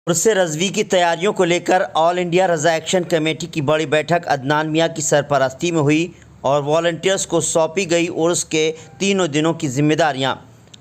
उर्स रज़वी की तैयारियों को लेकर ऑल इंडिया रज़ा एक्शन कमेटी की बड़ी बैठक अदनान मियाँ की सरपरस्ती में हुई और वॉलंटियर्स को सौंपी गई उर्स के तीनों दिनों की जिम्मेदारियाँ।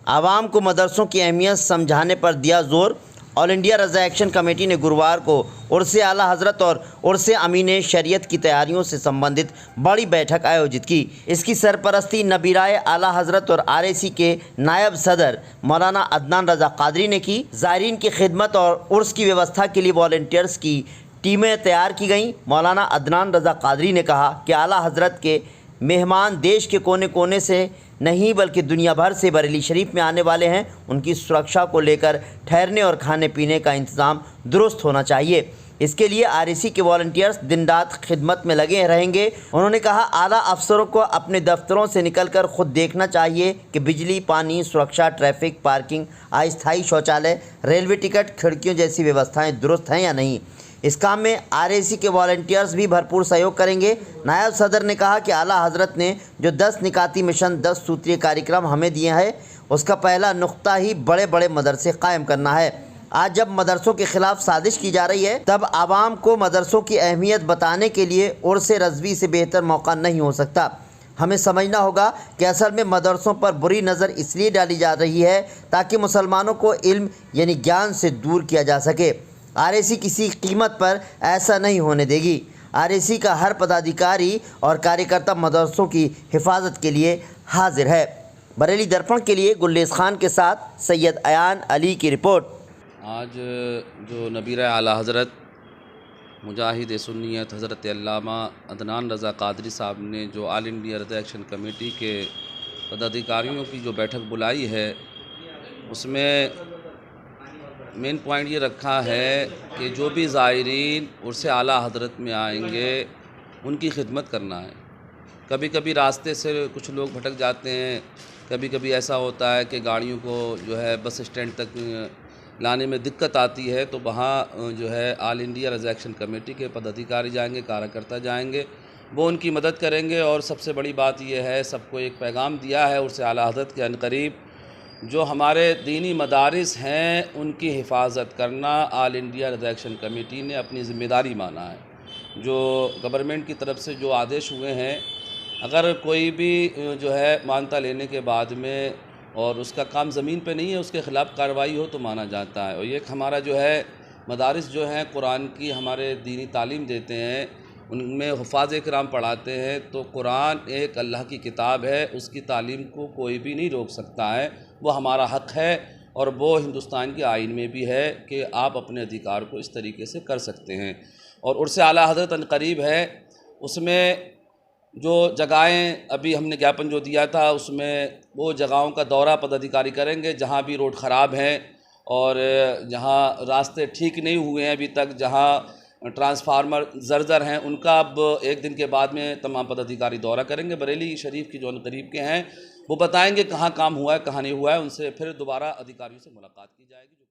आवाम को मदरसों की अहमियत समझाने पर दिया जोर। ऑल इंडिया रज़ा एक्शन कमेटी ने गुरुवार को उर्स आला हज़रत और उर्स अमीन शरीयत की तैयारियों से संबंधित बड़ी बैठक आयोजित की। इसकी सरपरस्ती नबीराए आला हज़रत और RAC के नायब सदर मौलाना अदनान रज़ा कादरी ने की। ज़ायरीन की खिदमत और उर्स की व्यवस्था के लिए वॉलंटियर्स की टीमें तैयार की गईं। मौलाना अदनान रज़ा कादरी ने कहा कि आला हज़रत के मेहमान देश के कोने कोने से नहीं बल्कि दुनिया भर से बरेली शरीफ में आने वाले हैं। उनकी सुरक्षा को लेकर ठहरने और खाने पीने का इंतज़ाम दुरुस्त होना चाहिए। इसके लिए RAC के वॉलंटियर्स दिन रात खिदमत में लगे रहेंगे। उन्होंने कहा आला अफसरों को अपने दफ्तरों से निकलकर खुद देखना चाहिए कि बिजली, पानी, सुरक्षा, ट्रैफिक, पार्किंग, अस्थायी शौचालय, रेलवे टिकट, खिड़कियों जैसी व्यवस्थाएं दुरुस्त हैं या नहीं। इस काम में RAC के वॉलंटियर्स भी भरपूर सहयोग करेंगे। नायब सदर ने कहा कि आला हज़रत ने जो 10 निकाती मिशन 10 सूत्रीय कार्यक्रम हमें दिए हैं, उसका पहला नुक्ता ही बड़े बड़े मदरसे कायम करना है। आज जब मदरसों के खिलाफ साजिश की जा रही है, तब आवाम को मदरसों की अहमियत बताने के लिए उर्स रज़वी से बेहतर मौका नहीं हो सकता। हमें समझना होगा कि असल में मदरसों पर बुरी नज़र इसलिए डाली जा रही है ताकि मुसलमानों को इल्म यानी ज्ञान से दूर किया जा सके। RAC किसी कीमत पर ऐसा नहीं होने देगी। RAC का हर पदाधिकारी और कार्यकर्ता मदरसों की हिफाजत के लिए हाजिर है। बरेली दर्पण के लिए गुल्लेस खान के साथ सैयद अयान अली की रिपोर्ट। आज जो नबीरा आला हज़रत मुजाहिद सुन्नियत हज़रत अल्लामा अदनान रज़ा कादरी साहब ने जो ऑल इंडिया रज़ा एक्शन कमेटी के पदाधिकारियों की जो बैठक बुलाई है, उसमें मेन पॉइंट ये रखा है कि जो भी ज़ायरीन उर्स आला हज़रत में आएंगे उनकी खिदमत करना है। कभी कभी रास्ते से कुछ लोग भटक जाते हैं, कभी कभी ऐसा होता है कि गाड़ियों को जो है बस स्टैंड तक लाने में दिक्कत आती है, तो वहाँ जो है ऑल इंडिया रज़ा एक्शन कमेटी के पदाधिकारी जाएंगे, कार्यकर्ता जाएंगे, वो उनकी मदद करेंगे। और सबसे बड़ी बात यह है, सबको एक पैगाम दिया है उर्स आला हज़रत के अनकरीब जो हमारे दीनी मदारिस हैं उनकी हिफाजत करना ऑल इंडिया रज़ा एक्शन कमेटी ने अपनी ज़िम्मेदारी माना है। जो गवर्नमेंट की तरफ से जो आदेश हुए हैं, अगर कोई भी जो है मान्यता लेने के बाद में और उसका काम ज़मीन पे नहीं है, उसके ख़िलाफ़ कार्रवाई हो तो माना जाता है। और ये हमारा जो है मदारिस जो हैं कुरान की हमारे दीनी तालीम देते हैं, उनमें हुफ़ाज़ इकराम पढ़ाते हैं, तो कुरान एक अल्लाह की किताब है, उसकी तालीम को कोई भी नहीं रोक सकता है। वो हमारा हक़ है और वो हिंदुस्तान के आइन में भी है कि आप अपने अधिकार को इस तरीके से कर सकते हैं। और उर्स आला हज़रत अनकरीब है, उसमें जो जगहें अभी हमने ज्ञापन जो दिया था, उसमें वो जगहों का दौरा पदाधिकारी करेंगे जहाँ भी रोड ख़राब हैं और जहाँ रास्ते ठीक नहीं हुए हैं अभी तक, जहाँ ट्रांसफार्मर जर्जर हैं, उनका अब एक दिन के बाद में तमाम पदाधिकारी दौरा करेंगे। बरेली शरीफ की जो करीब के हैं वो बताएंगे कहाँ काम हुआ है, कहाँ नहीं हुआ है। उनसे फिर दोबारा अधिकारियों से मुलाकात की जाएगी।